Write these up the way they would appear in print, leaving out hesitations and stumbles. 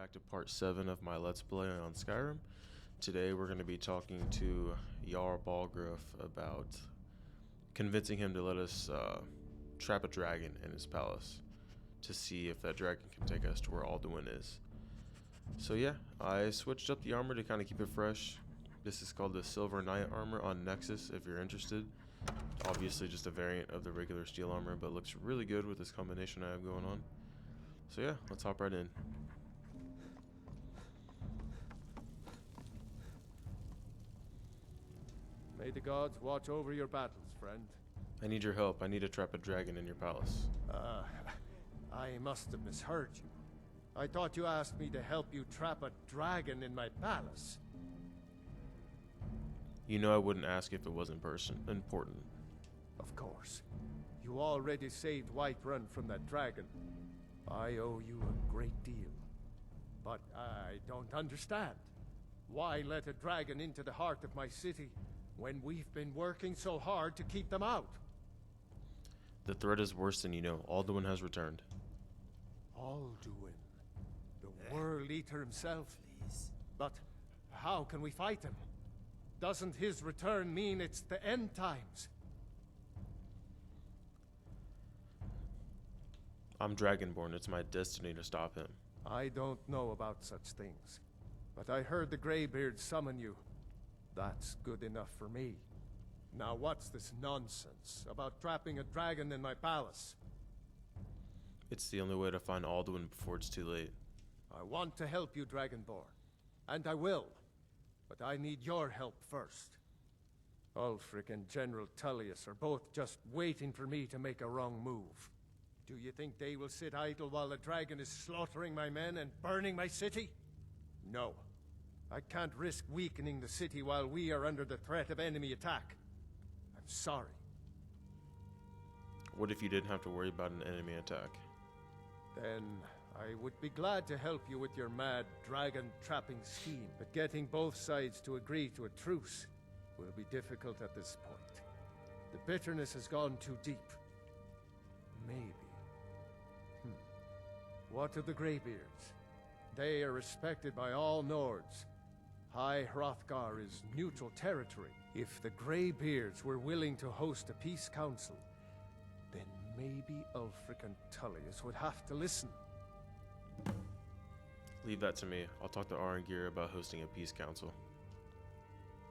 back to part 7 of my Let's Play on Skyrim. Today we're going to be talking to Jarl Balgruuf about convincing him to let us trap a dragon in his palace to see if that dragon can take us to where Alduin is. So yeah, I switched up the armor to kind of keep it fresh. This is called the Silver Knight armor on Nexus if you're interested. Obviously just a variant of the regular steel armor, but looks really good with this combination I have going on. So yeah, let's hop right in. May the gods watch over your battles, friend. I need your help. I need to trap a dragon in your palace. I must have misheard you. I thought you asked me to help you trap a dragon in my palace. You know I wouldn't ask if it wasn't important. Of course. You already saved Whiterun from that dragon. I owe you a great deal. But I don't understand. Why let a dragon into the heart of my city when we've been working so hard to keep them out? The threat is worse than you know. Alduin has returned. Alduin? The World Eater himself? Please. But how can we fight him? Doesn't his return mean it's the end times? I'm Dragonborn. It's my destiny to stop him. I don't know about such things. But I heard the Greybeard summon you. That's good enough for me. Now what's this nonsense about trapping a dragon in my palace? It's the only way to find Alduin before it's too late. I want to help you, Dragonborn. And I will. But I need your help first. Ulfric and General Tullius are both just waiting for me to make a wrong move. Do you think they will sit idle while the dragon is slaughtering my men and burning my city? No. I can't risk weakening the city while we are under the threat of enemy attack. I'm sorry. What if you didn't have to worry about an enemy attack? Then I would be glad to help you with your mad dragon trapping scheme, but getting both sides to agree to a truce will be difficult at this point. The bitterness has gone too deep. Maybe. What of the Greybeards? They are respected by all Nords. High Hrothgar is neutral territory. If the Greybeards were willing to host a peace council, then maybe Ulfric and Tullius would have to listen. Leave that to me. I'll talk to Arangir about hosting a peace council.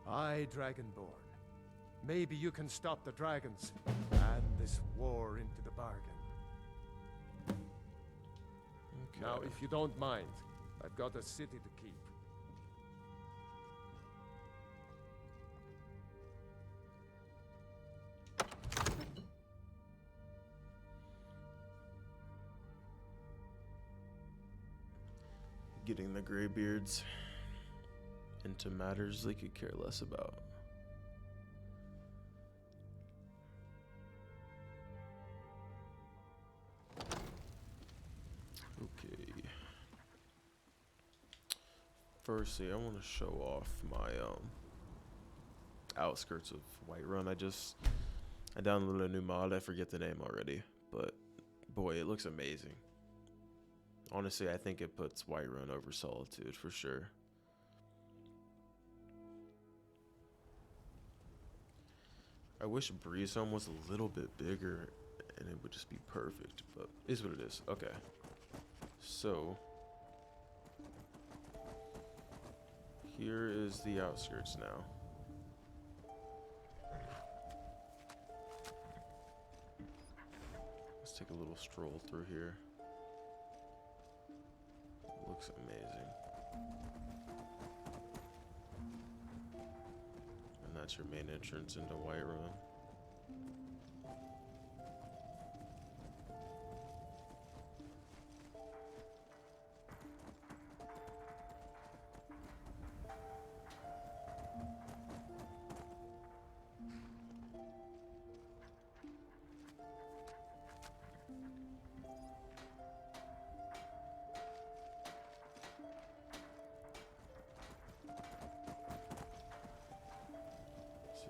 Aye, Dragonborn. Maybe you can stop the dragons, and this war into the bargain. Okay. Now, if you don't mind, I've got a city to keep. Getting the Greybeards into matters they could care less about. Okay. Firstly, I want to show off my outskirts of Whiterun. I downloaded a new mod. I forget the name already, but boy, it looks amazing. Honestly, I think it puts Whiterun over Solitude for sure. I wish Breezehome was a little bit bigger and it would just be perfect, but it is what it is. Okay. So, here is the outskirts now. Let's take a little stroll through here. Looks amazing. And that's your main entrance into Whiterun.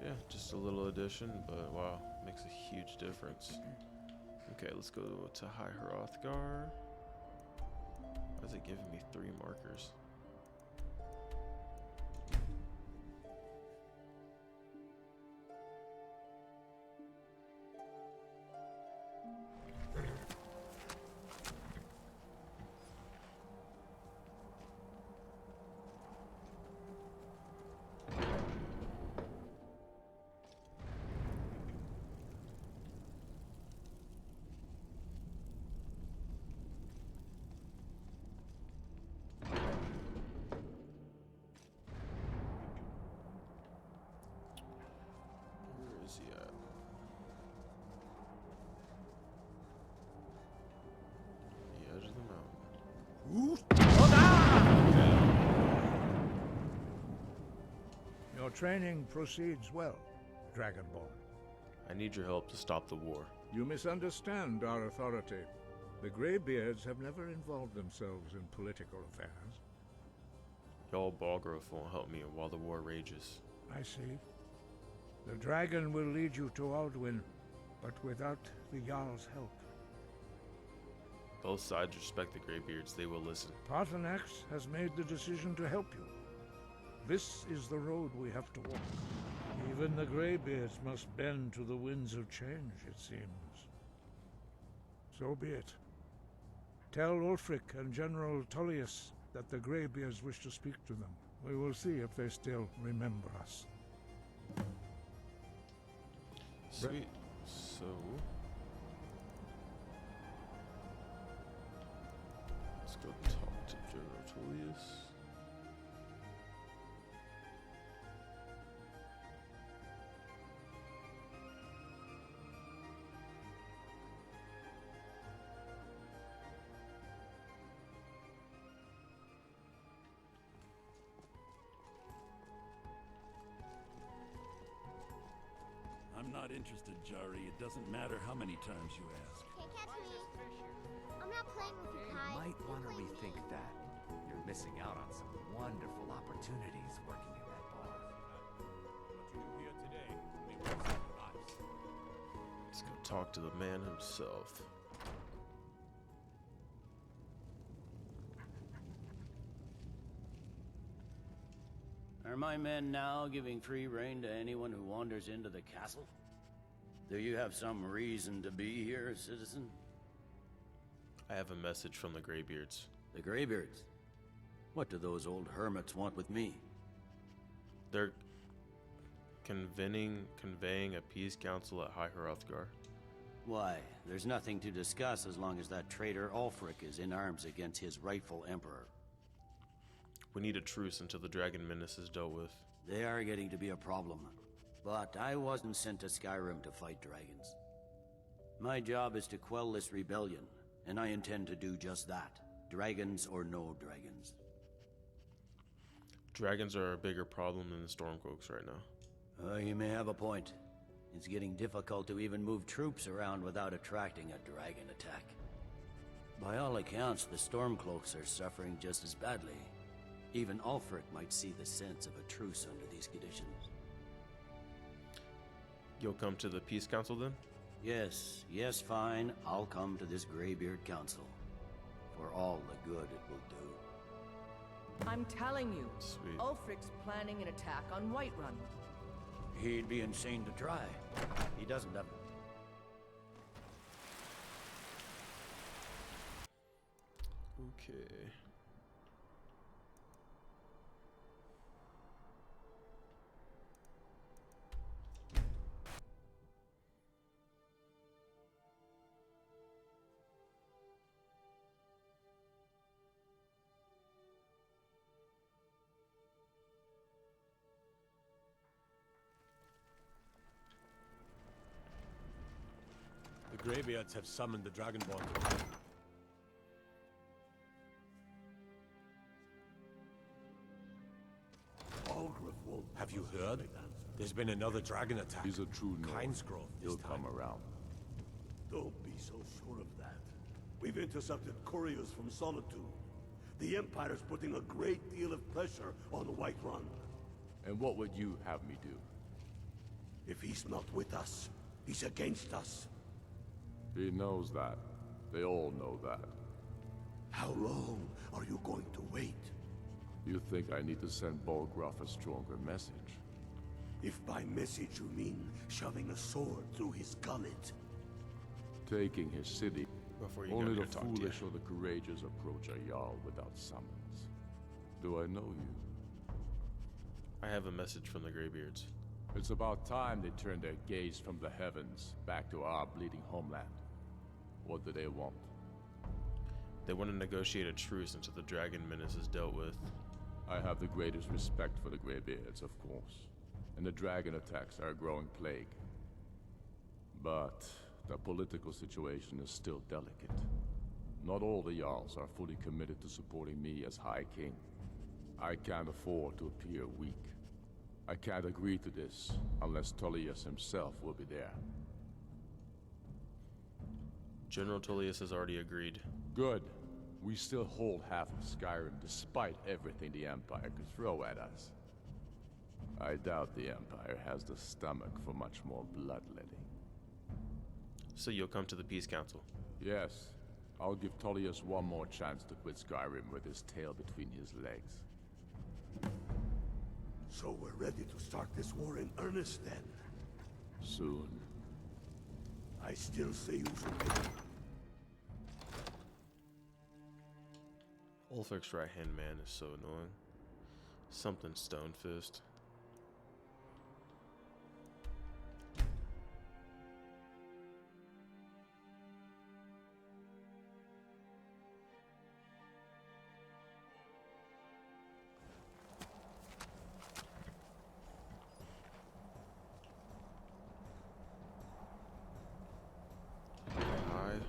Yeah, just a little addition, but wow, makes a huge difference. Okay, let's go to High Hrothgar. Why is it giving me 3 markers? Where is he at? The edge of the mountain. Your training proceeds well, Dragonborn. I need your help to stop the war. You misunderstand our authority. The Greybeards have never involved themselves in political affairs. Y'all Balgrove won't help me while the war rages. I see. The dragon will lead you to Alduin, but without the Jarl's help. Both sides respect the Greybeards. They will listen. Paarthurnax has made the decision to help you. This is the road we have to walk. Even the Greybeards must bend to the winds of change, it seems. So be it. Tell Ulfric and General Tullius that the Greybeards wish to speak to them. We will see if they still remember us. Sweet. So let's go talk to General Tullius. I'm not interested, Jari. It doesn't matter how many times you ask. Can't catch me. I'm not playing with you, Kai. Might You want to play with rethink me. that. You're missing out on some wonderful opportunities working in that bar. What you do here today may well save your lives. Let's go talk to the man himself. Are my men now giving free rein to anyone who wanders into the castle? Do you have some reason to be here, citizen? I have a message from the Greybeards. The Greybeards? What do those old hermits want with me? They're conveying a peace council at High Hrothgar. Why, there's nothing to discuss as long as that traitor Ulfric is in arms against his rightful emperor. We need a truce until the dragon menace is dealt with. They are getting to be a problem. But I wasn't sent to Skyrim to fight dragons. My job is to quell this rebellion, and I intend to do just that. Dragons or no dragons. Dragons are a bigger problem than the Stormcloaks right now. You may have a point. It's getting difficult to even move troops around without attracting a dragon attack. By all accounts, the Stormcloaks are suffering just as badly. Even Ulfric might see the sense of a truce under these conditions. You'll come to the peace council then? Yes, fine. I'll come to this Greybeard Council. For all the good it will do. I'm telling you, Sweet. Ulfric's planning an attack on Whiterun. He'd be insane to try. He doesn't have... Okay. The Greybeards have summoned the Dragonborn to Have you heard? There's been another dragon attack. He's a true North. Kinesgrove this He'll time. come around. Don't be so sure of that. We've intercepted couriers from Solitude. The Empire's putting a great deal of pressure on Whiterun. And what would you have me do? If he's not with us, he's against us. He knows that. They all know that. How long are you going to wait? You think I need to send Bolgroff a stronger message? If by message you mean shoving a sword through his gullet. Taking his city. Before you Only go, the foolish or the courageous approach a Jarl without summons. Do I know you? I have a message from the Greybeards. It's about time they turned their gaze from the heavens back to our bleeding homeland. What do they want? They want to negotiate a truce until the dragon menace is dealt with. I have the greatest respect for the Greybeards, of course. And the dragon attacks are a growing plague. But the political situation is still delicate. Not all the Jarls are fully committed to supporting me as High King. I can't afford to appear weak. I can't agree to this unless Tullius himself will be there. General Tullius has already agreed. Good. We still hold half of Skyrim despite everything the Empire could throw at us. I doubt the Empire has the stomach for much more bloodletting. So you'll come to the Peace Council? Yes. I'll give Tullius one more chance to quit Skyrim with his tail between his legs. So we're ready to start this war in earnest then? Soon. I still say you should. Ulfric's right-hand man is so annoying. Something Stonefist.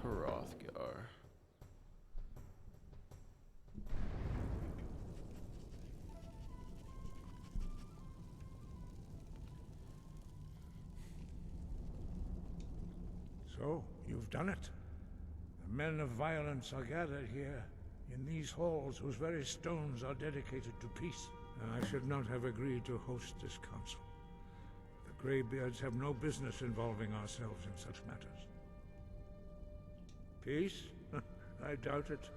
Hrothgar. So, you've done it. The men of violence are gathered here, in these halls whose very stones are dedicated to peace. And I should not have agreed to host this council. The Greybeards have no business involving ourselves in such matters. Peace? I doubt it.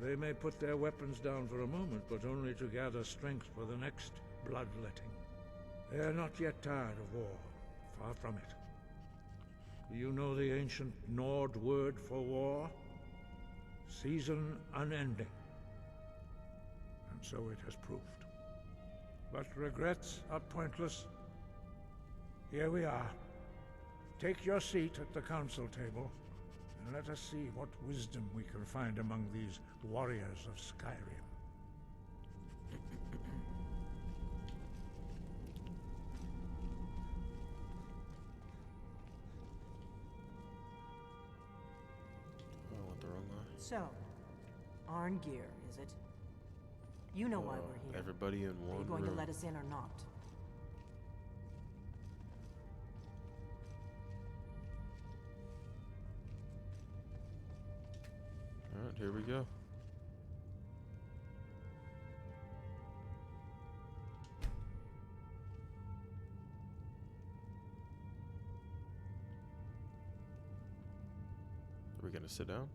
They may put their weapons down for a moment, but only to gather strength for the next bloodletting. They are not yet tired of war. Far from it. Do you know the ancient Nord word for war? Season unending. And so it has proved. But regrets are pointless. Here we are. Take your seat at the council table, and let us see what wisdom we can find among these warriors of Skyrim. I went the wrong way. So, Arngeir, is it? You know why we're here. Everybody in one Are you going room. to let us in or not? Alright, here we go. Are we gonna sit down?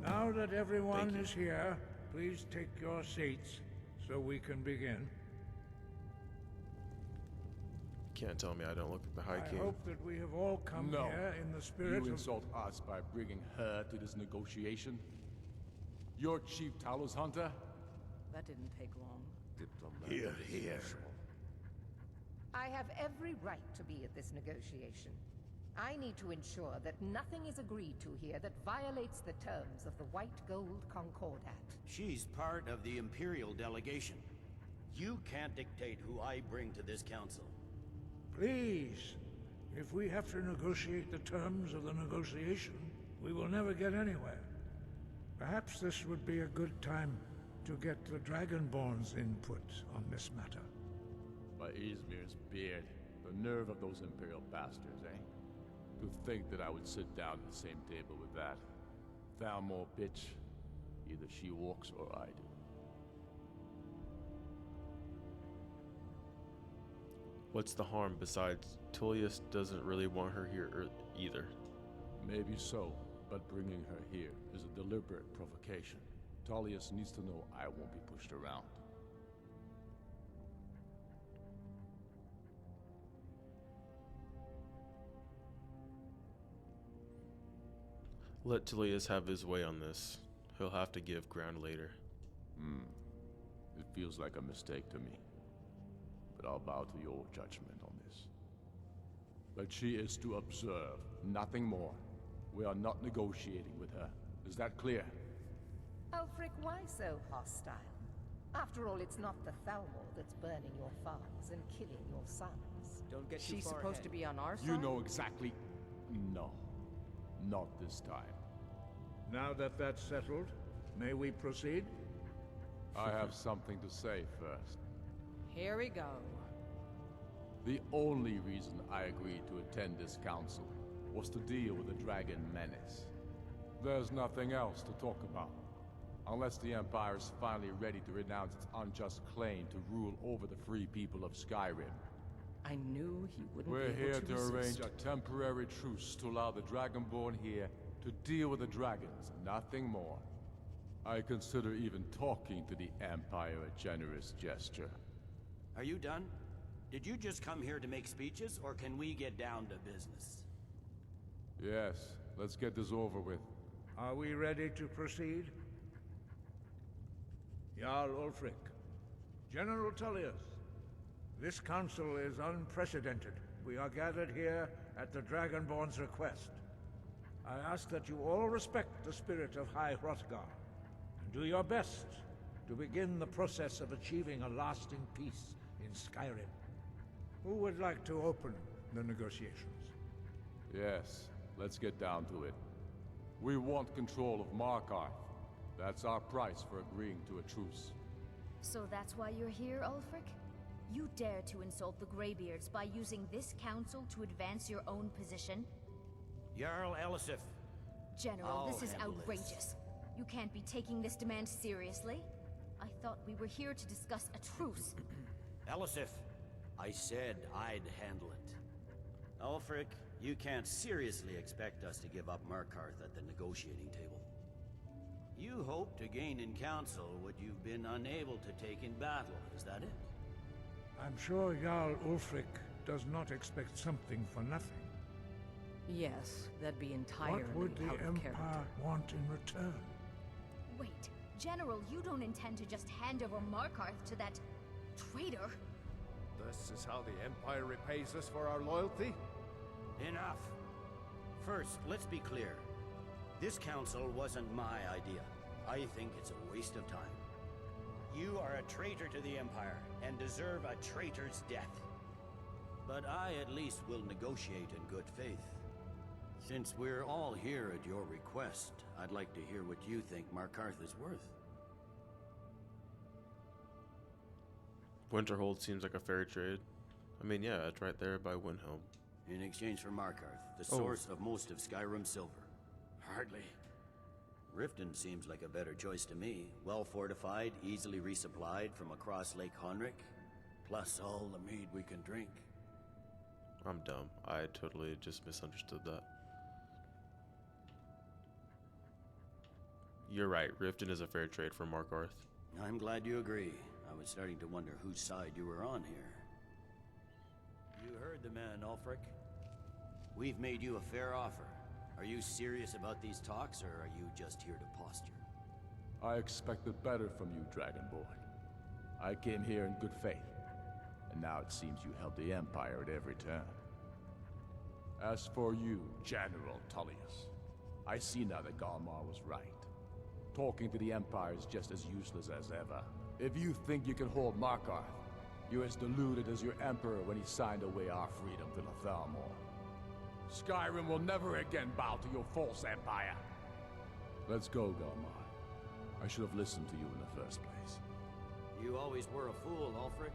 Now that everyone Thank you. is here, please take your seats so we can begin. Can't tell me I don't look at the High I King. hope that we have all come No. here in the spirit You of... insult us by bringing her to this negotiation? You're Chief Talos Hunter? That didn't take long. Here, here. I have every right to be at this negotiation. I need to ensure that nothing is agreed to here that violates the terms of the White Gold Concordat. She's part of the Imperial delegation. You can't dictate who I bring to this council. Please, if we have to negotiate the terms of the negotiation, we will never get anywhere. Perhaps this would be a good time to get the Dragonborn's input on this matter. By Izmir's beard. The nerve of those Imperial bastards, eh? To think that I would sit down at the same table with that. Thalmor bitch. Either she walks or I do. What's the harm besides Tullius doesn't really want her here either? Maybe so, but bringing her here is a deliberate provocation. Tullius needs to know I won't be pushed around. Let Tullius have his way on this. He'll have to give ground later. It feels like a mistake to me. But I'll bow to your judgment on this. But she is to observe, nothing more. We are not negotiating with her. Is that clear? Ulfric, why so hostile? After all, it's not the Thalmor that's burning your farms and killing your sons. Don't get too She's far supposed ahead. to be on our side? You know exactly... No. Not this time. Now that that's settled, may we proceed? I have something to say first. Here we go. The only reason I agreed to attend this council was to deal with the dragon menace. There's nothing else to talk about. Unless the Empire is finally ready to renounce its unjust claim to rule over the free people of Skyrim. I knew he wouldn't We're be here able to to arrange resist. a temporary truce to allow the Dragonborn here to deal with the dragons, nothing more. I consider even talking to the Empire a generous gesture. Are you done? Did you just come here to make speeches, or can we get down to business? Yes, let's get this over with. Are we ready to proceed? Jarl Ulfric, General Tullius, this council is unprecedented. We are gathered here at the Dragonborn's request. I ask that you all respect the spirit of High Hrothgar, and do your best to begin the process of achieving a lasting peace in Skyrim. Who would like to open the negotiations? Yes, let's get down to it. We want control of Markarth. That's our price for agreeing to a truce. So that's why you're here, Ulfric? You dare to insult the Greybeards by using this council to advance your own position? Jarl Elisif. General, I'll this is handle this. outrageous. You can't be taking this demand seriously. I thought we were here to discuss a truce. Elisif, I said I'd handle it. Ulfric, you can't seriously expect us to give up Markarth at the negotiating table. You hope to gain in council what you've been unable to take in battle, is that it? I'm sure Jarl Ulfric does not expect something for nothing. Yes, that'd be entirely What would the out of Empire character. want in return? Wait, General, you don't intend to just hand over Markarth to that traitor? This is how the Empire repays us for our loyalty? Enough. First, let's be clear. This council wasn't my idea. I think it's a waste of time. You are a traitor to the Empire, and deserve a traitor's death. But I at least will negotiate in good faith. Since we're all here at your request, I'd like to hear what you think Markarth is worth. Winterhold seems like a fair trade. I mean, yeah, it's right there by Windhelm. In exchange for Markarth, the Oh. source of most of Skyrim's silver. Hardly. Riften seems like a better choice to me. Well fortified, easily resupplied from across Lake Honric, plus all the mead we can drink. I'm dumb. I totally just misunderstood that. You're right. Riften is a fair trade for Markarth. I'm glad you agree. I was starting to wonder whose side you were on here. You heard the man, Ulfric. We've made you a fair offer. Are you serious about these talks, or are you just here to posture? I expected better from you, Dragonborn. I came here in good faith, and now it seems you help the Empire at every turn. As for you, General Tullius, I see now that Galmar was right. Talking to the Empire is just as useless as ever. If you think you can hold Markarth, you're as deluded as your Emperor when he signed away our freedom to the Thalmor. Skyrim will never again bow to your false empire. Let's go, Galmar. I should have listened to you in the first place. You always were a fool, Ulfric.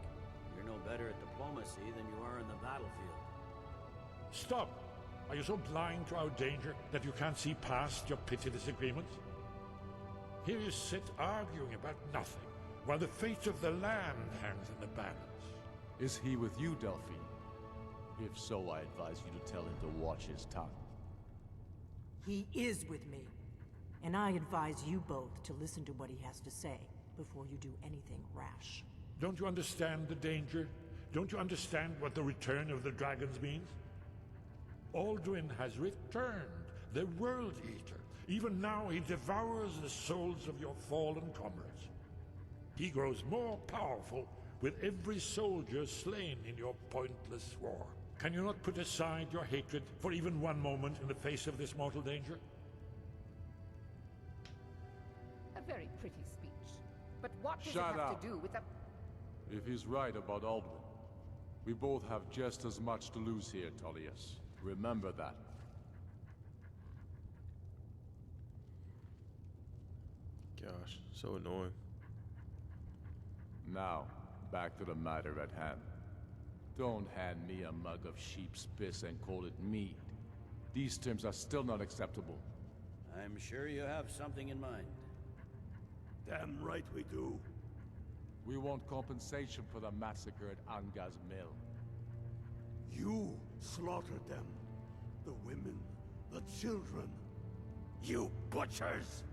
You're no better at diplomacy than you are in the battlefield. Stop! Are you so blind to our danger that you can't see past your petty disagreements? Here you sit arguing about nothing, while the fate of the land hangs in the balance. Is he with you, Delphine? If so, I advise you to tell him to watch his tongue. He is with me. And I advise you both to listen to what he has to say before you do anything rash. Don't you understand the danger? Don't you understand what the return of the dragons means? Alduin has returned, the World Eater. Even now he devours the souls of your fallen comrades. He grows more powerful with every soldier slain in your pointless war. Can you not put aside your hatred for even one moment in the face of this mortal danger? A very pretty speech. But what does Shut it have up. to do with the... If he's right about Alduin, we both have just as much to lose here, Tullius. Remember that. Gosh, so annoying. Now, back to the matter at hand. Don't hand me a mug of sheep's piss and call it mead. These terms are still not acceptable. I'm sure you have something in mind. Damn right we do. We want compensation for the massacre at Anga's mill. You slaughtered them. The women, the children. You butchers!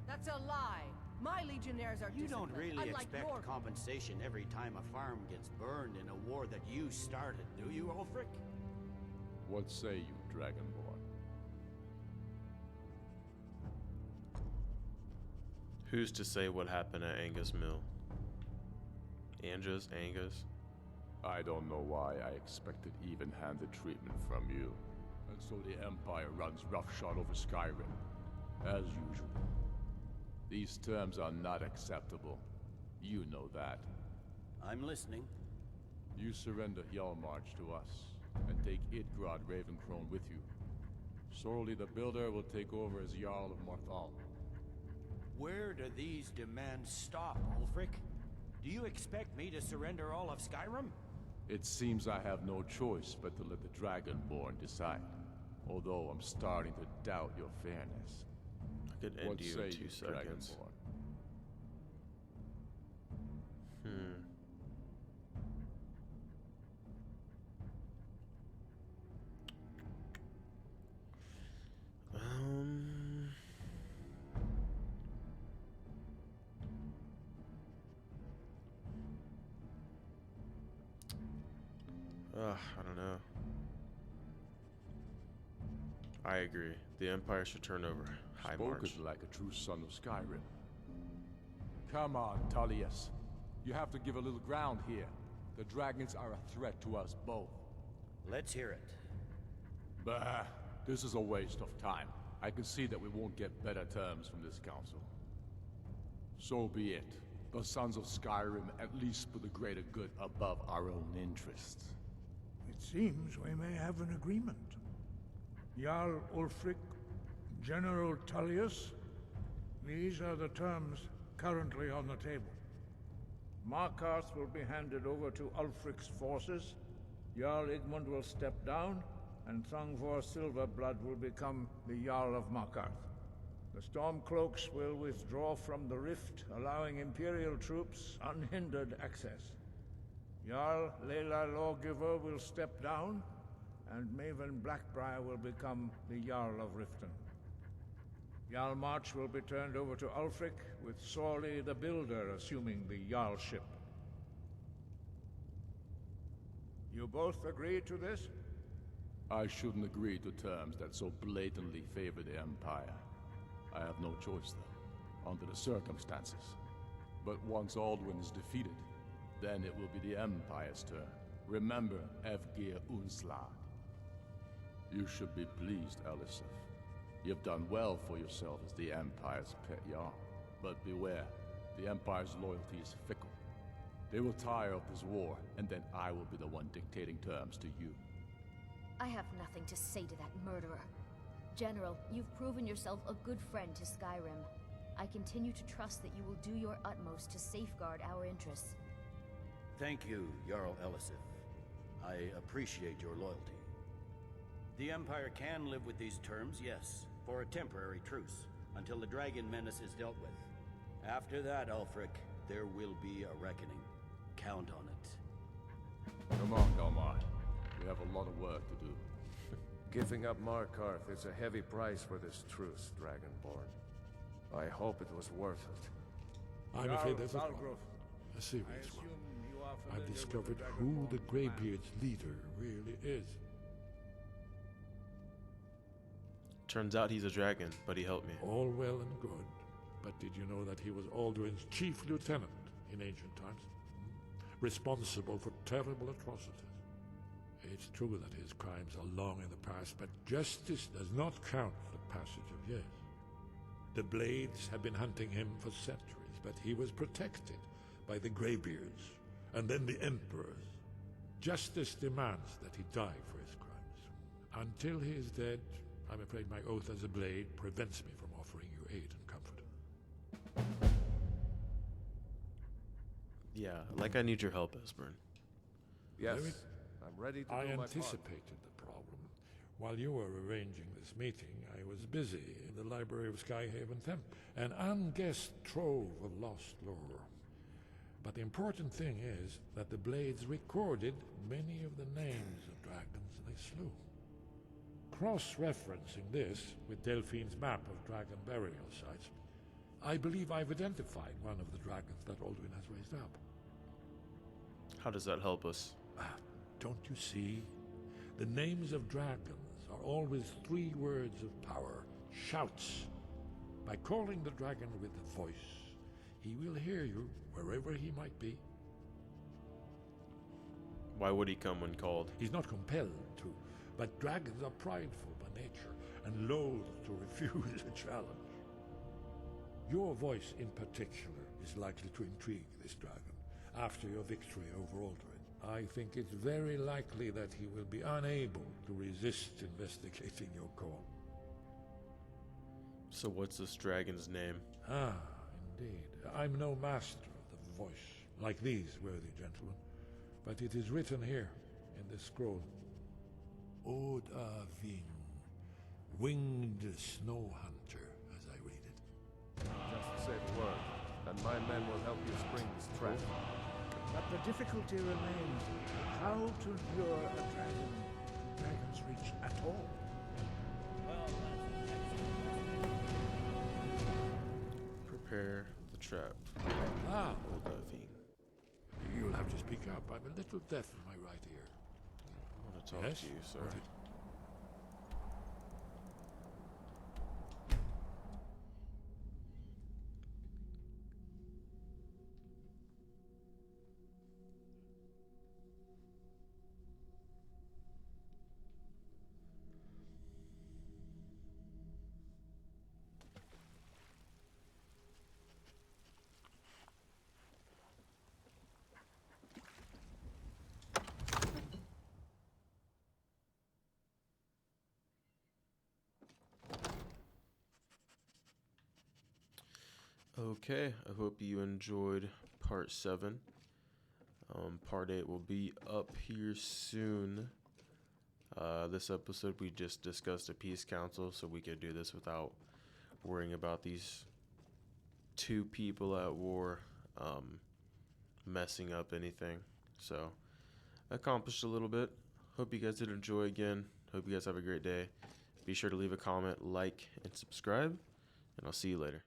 That's a lie. My legionnaires are You don't disciplined, really unlike expect your... compensation every time a farm gets burned in a war that you started, do you, Ulfric? What say you, Dragonborn? Who's to say what happened at Angus Mill? Angus? I don't know why I expected even-handed treatment from you. And so the Empire runs roughshod over Skyrim. As usual. These terms are not acceptable. You know that. I'm listening. You surrender Hjalmarch to us, and take Idgrod Ravencrone with you. Sorli the Builder will take over as Jarl of Morthal. Where do these demands stop, Ulfric? Do you expect me to surrender all of Skyrim? It seems I have no choice but to let the Dragonborn decide. Although I'm starting to doubt your fairness. I could end What you say in 2 you, seconds. Dragonborn? I don't know. I agree. The Empire should turn over High March. Spoken like a true son of Skyrim. Come on, Tullius. You have to give a little ground here. The dragons are a threat to us both. Let's hear it. Bah, this is a waste of time. I can see that we won't get better terms from this council. So be it. The Sons of Skyrim at least put the greater good above our own interests. It seems we may have an agreement. Jarl Ulfric, General Tullius, these are the terms currently on the table. Markarth will be handed over to Ulfric's forces, Jarl Igmund will step down, and Thangvor Silverblood will become the Jarl of Markarth. The Stormcloaks will withdraw from the rift, allowing Imperial troops unhindered access. Jarl Layla Lawgiver will step down, and Maven Blackbriar will become the Jarl of Riften. Hjalmarch will be turned over to Ulfric, with Sorli the Builder assuming the Jarlship. You both agree to this? I shouldn't agree to terms that so blatantly favor the Empire. I have no choice, though, under the circumstances. But once Alduin is defeated, then it will be the Empire's turn. Remember Evgir Unslag. You should be pleased, Elisif. You've done well for yourself as the Empire's pet Jarl. But beware, the Empire's loyalty is fickle. They will tire of this war, and then I will be the one dictating terms to you. I have nothing to say to that murderer. General, you've proven yourself a good friend to Skyrim. I continue to trust that you will do your utmost to safeguard our interests. Thank you, Jarl Elisif. I appreciate your loyalty. The Empire can live with these terms, yes, for a temporary truce, until the dragon menace is dealt with. After that, Ulfric, there will be a reckoning. Count on it. Come on, Galmar. We have a lot of work to do. Giving up Markarth is a heavy price for this truce, Dragonborn. I hope it was worth it. I'm afraid there's a problem. A serious one. I've discovered who the Greybeard's leader really is. Turns out he's a dragon, but he helped me. All well and good, but did you know that he was Alduin's chief lieutenant in ancient times? Responsible for terrible atrocities. It's true that his crimes are long in the past, but justice does not count the passage of years. The Blades have been hunting him for centuries, but he was protected by the Greybeards, and then the Emperors. Justice demands that he die for his crimes. Until he is dead, I'm afraid my oath as a Blade prevents me from offering you aid and comfort. Yeah, like I need your help, Esbern. Yes, I'm ready to do my part. I anticipated the problem. While you were arranging this meeting, I was busy in the library of Skyhaven Temple, an unguessed trove of lost lore. But the important thing is that the Blades recorded many of the names of dragons they slew. Cross-referencing this with Delphine's map of dragon burial sites, I believe I've identified one of the dragons that Alduin has raised up. How does that help us? Don't you see? The names of dragons are always 3 words of power, shouts. By calling the dragon with a voice, he will hear you wherever he might be. Why would he come when called? He's not compelled to, but dragons are prideful by nature and loath to refuse a challenge. Your voice in particular is likely to intrigue this dragon after your victory over Alduin. I think it's very likely that he will be unable to resist investigating your call. So what's this dragon's name? Ah, indeed. I'm no master of the voice, like these worthy gentlemen, but it is written here in this scroll. Od Ving, winged snow hunter, as I read it. Just say the word, and my men will help you spring this trap. But the difficulty remains how to lure a dragon to Dragon's Reach at all. Prepare the trap. Ah, Oldavine. You'll have to speak up. I'm a little deaf in my right ear. I want to talk to you, sir. Right. Okay, I hope you enjoyed part 7. Part 8 will be up here soon. This episode we just discussed a peace council, so we could do this without worrying about these 2 people at war messing up anything. So, accomplished a little bit. Hope you guys did enjoy again. Hope you guys have a great day. Be sure to leave a comment, like, and subscribe, and I'll see you later.